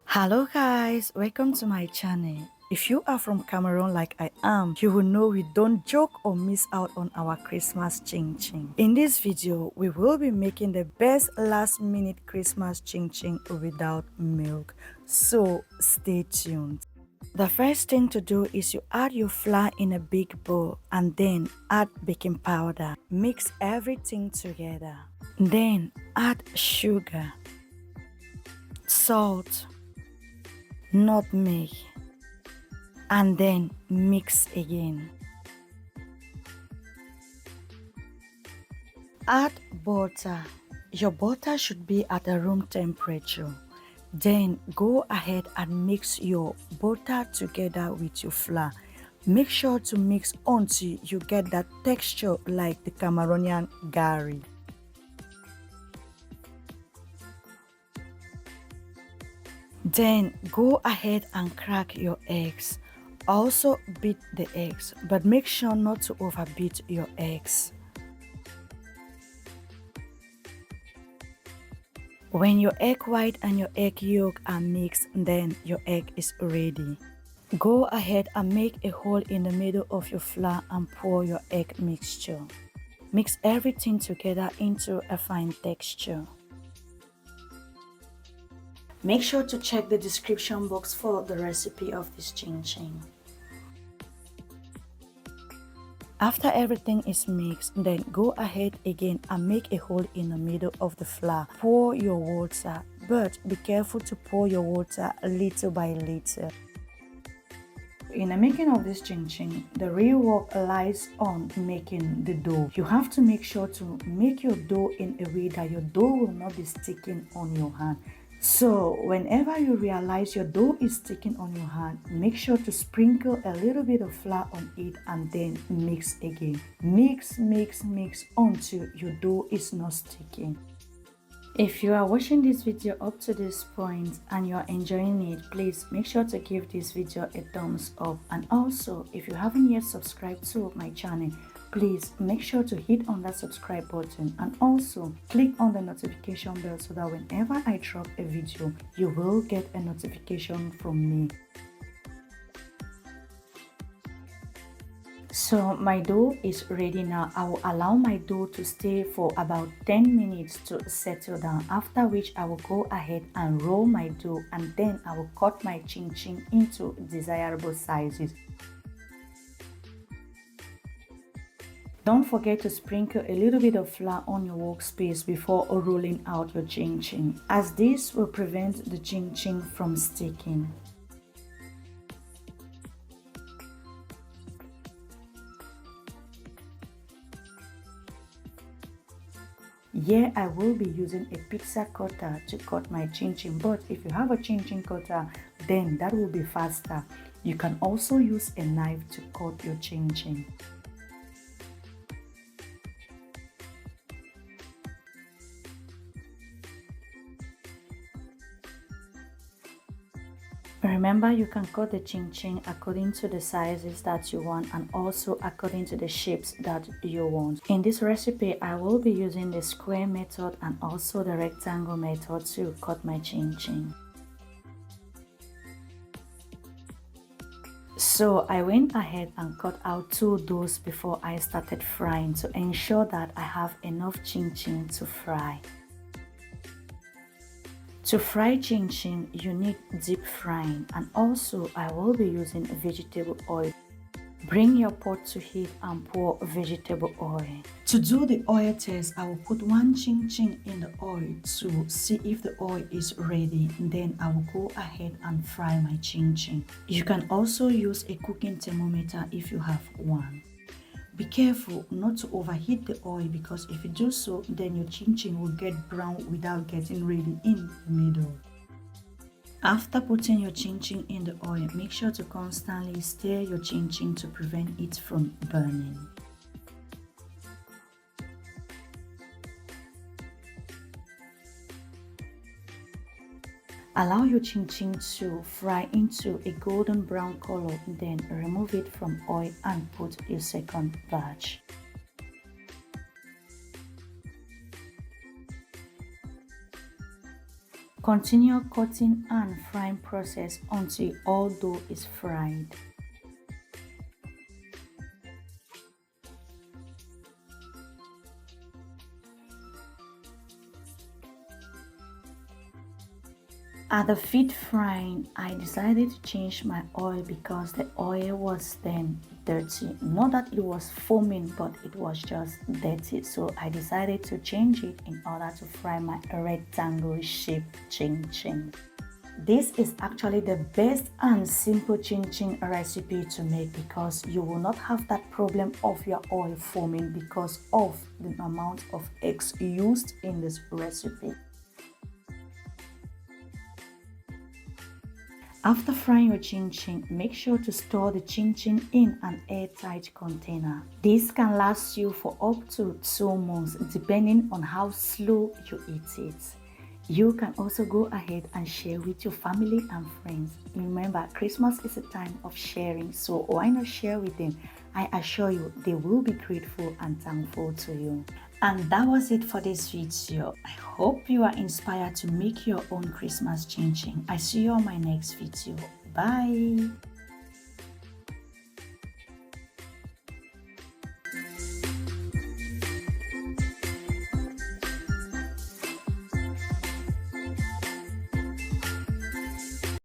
Hello guys, welcome to my channel. If you are from Cameroon like I am, you will know we don't joke or miss out on our Christmas ching ching. In this video, we will be making the best last minute Christmas ching ching without milk. So stay tuned. The first thing to do is you add your flour in a big bowl and then add baking powder. Mix everything together. Then add sugar, salt, nutmeg, and then mix again. Add butter. Your butter should be at a room temperature. Then go ahead and mix your butter together with your flour. Make sure to mix until you get that texture like the Cameroonian gari. Then go ahead and crack your eggs. Also beat the eggs, but make sure not to overbeat your eggs. When your egg white and your egg yolk are mixed, then your egg is ready. Go ahead and make a hole in the middle of your flour and pour your egg mixture. Mix everything together into a fine texture. Make sure to check the description box for the recipe of this ching ching. After everything is mixed, then go ahead again and make a hole in the middle of the flour. Pour your water, but be careful to pour your water little by little. In the making of this ching ching, the real work lies on making the dough. You have to make sure to make your dough in a way that your dough will not be sticking on your hand. So whenever you realize your dough is sticking on your hand, make sure to sprinkle a little bit of flour on it and then mix again. Mix until your dough is not sticking. If you are watching this video up to this point and you are enjoying it, please make sure to give this video a thumbs up. And also, if you haven't yet subscribed to my channel, please make sure to hit on that subscribe button and also click on the notification bell so that whenever I drop a video, you will get a notification from me. So my dough is ready now. I will allow my dough to stay for about 10 minutes to settle down, after which I will go ahead and roll my dough and then I will cut my ching ching into desirable sizes. Don't forget to sprinkle a little bit of flour on your workspace before rolling out your ching ching, as this will prevent the ching ching from sticking. Here I will be using a pizza cutter to cut my chin chin, but if you have a chin chin cutter, then that will be faster. You can also use a knife to cut your chin chin. Remember, you can cut the chin chin according to the sizes that you want and also according to the shapes that you want. In this recipe, I will be using the square method and also the rectangle method to cut my chin chin. So I went ahead and cut out 2 doughs before I started frying to ensure that I have enough chin chin to fry. To fry chin chin, you need deep frying, and also I will be using vegetable oil. Bring your pot to heat and pour vegetable oil. To do the oil test, I will put 1 chin chin in the oil to see if the oil is ready. Then I will go ahead and fry my chin chin. You can also use a cooking thermometer if you have one. Be careful not to overheat the oil, because if you do so, then your chin chin will get brown without getting ready in the middle. After putting your chin chin in the oil, make sure to constantly stir your chin chin to prevent it from burning. Allow your chin chin to fry into a golden brown color, then remove it from oil and put your second batch. Continue cutting and frying process until all dough is fried. At the feed frying, I decided to change my oil because the oil was then dirty. Not that it was foaming, but it was just dirty. So I decided to change it in order to fry my rectangle shaped chin chin. This is actually the best and simple chin chin recipe to make because you will not have that problem of your oil foaming because of the amount of eggs used in this recipe. After frying your chin chin, make sure to store the chin chin in an airtight container. This can last you for up to 2 months depending on how slow you eat it. You can also go ahead and share with your family and friends. Remember, Christmas is a time of sharing, so why not share with them? I assure you, they will be grateful and thankful to you. And that was it for this video. I hope you are inspired to make your own Christmas chin chin. I see you on my next video. Bye.